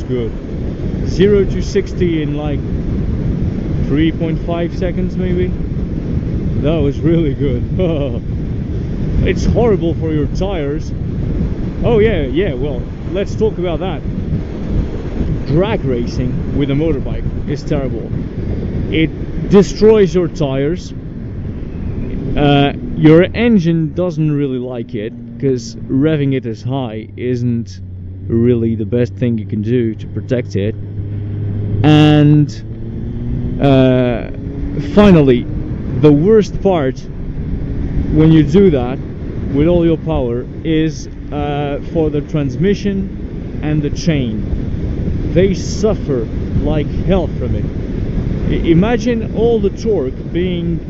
good. 0 to 60 in like 3.5 seconds maybe. That was really good. It's horrible for your tires. Oh yeah, well, let's talk about that. Drag racing with a motorbike is terrible. It destroys your tires. Your engine doesn't really like it, because revving it as high isn't really the best thing you can do to protect it. And finally, the worst part when you do that with all your power is for the transmission and the chain. They suffer like hell from it. Imagine all the torque being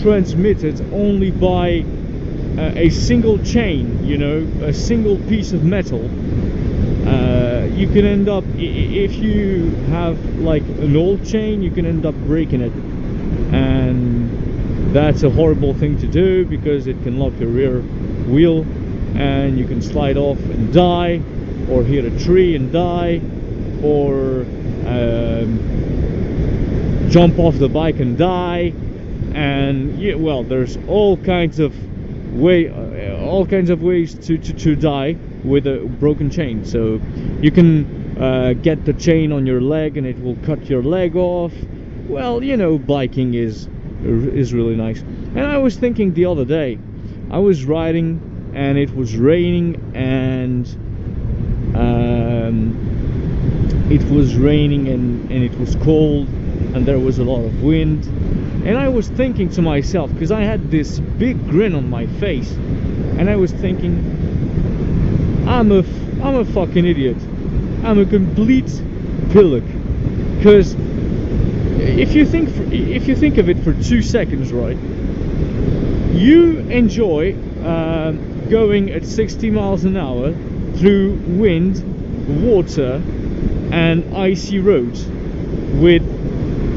transmitted only by a single chain, you know, a single piece of metal. You can end up, if you have like an old chain, you can end up breaking it, and that's a horrible thing to do, because it can lock your rear wheel and you can slide off and die, or hit a tree and die, or jump off the bike and die. And yeah, well, there's all kinds of ways to die with a broken chain. So you can get the chain on your leg and it will cut your leg off. Well, you know, biking is really nice. And I was thinking the other day, I was riding and it was raining, and it was cold, and there was a lot of wind. And I was thinking to myself, because I had this big grin on my face, and I was thinking, I'm a fucking idiot. I'm a complete pillock. Because if you think of it for 2 seconds, right? You enjoy going at 60 miles an hour through wind, water, and icy roads with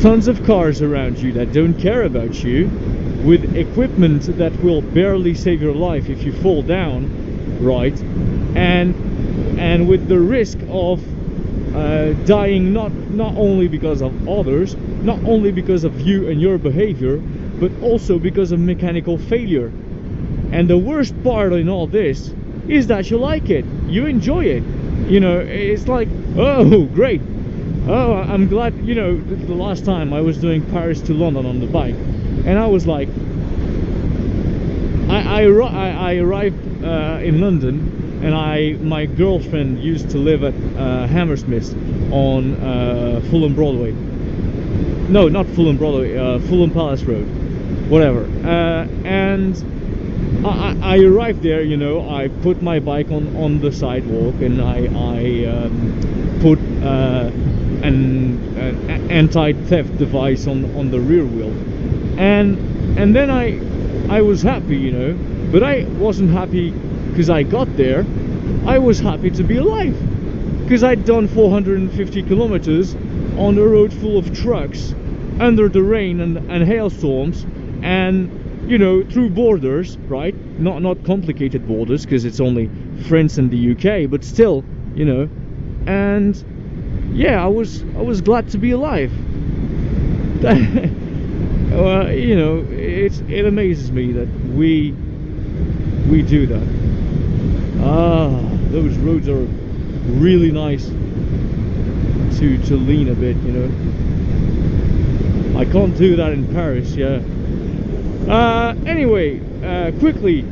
tons of cars around you that don't care about you, with equipment that will barely save your life if you fall down, right? And with the risk of dying not only because of others, not only because of you and your behavior, but also because of mechanical failure. And the worst part in all this is that you like it, you enjoy it. You know, it's like, oh great, oh, I'm glad. You know, the last time I was doing Paris to London on the bike, and I was like, I arrived in London, and my girlfriend used to live at Hammersmith on Fulham Broadway. No, not Fulham Broadway, Fulham Palace Road, whatever. And I arrived there, you know, I put my bike on the sidewalk, and I put an anti-theft device on the rear wheel, and then I was happy, you know, but I wasn't happy because I got there. I was happy to be alive, because I'd done 450 kilometers on a road full of trucks, under the rain and hailstorms, and you know, through borders, right? Not complicated borders, because it's only France and the UK, but still, you know. And yeah, I was glad to be alive. Well, you know, it amazes me that we do that. Those roads are really nice to lean a bit, you know. I can't do that in Paris, yeah. Anyway, quickly,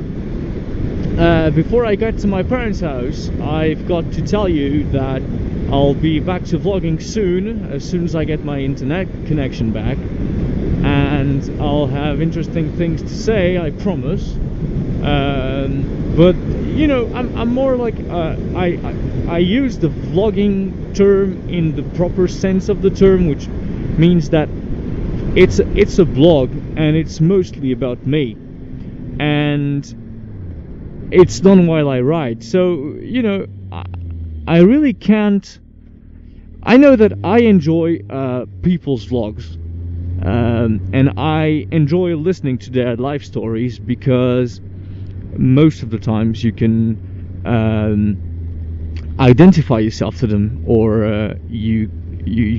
before I get to my parents' house, I've got to tell you that I'll be back to vlogging soon as I get my internet connection back, and I'll have interesting things to say, I promise. But you know, I'm more like I use the vlogging term in the proper sense of the term, which means that it's a blog, and it's mostly about me, and it's done while I ride. So you know, I really can't. I know that I enjoy people's vlogs, and I enjoy listening to their life stories, because most of the times you can identify yourself to them, or you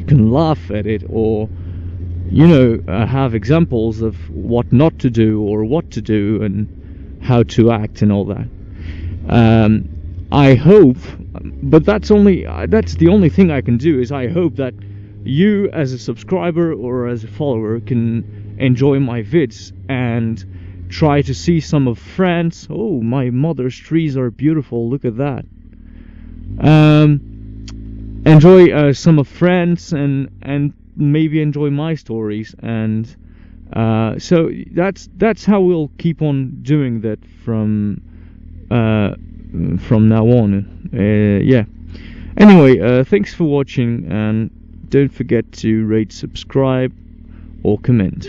can laugh at it, or have examples of what not to do or what to do and how to act and all that. I hope, but that's the only thing I can do, is I hope that you as a subscriber or as a follower can enjoy my vids and try to see some of France. Oh, my mother's trees are beautiful, look at that. Enjoy some of France, and maybe enjoy my stories, and so that's how we'll keep on doing that from now on. Yeah. Anyway, thanks for watching, and don't forget to rate, subscribe, or comment.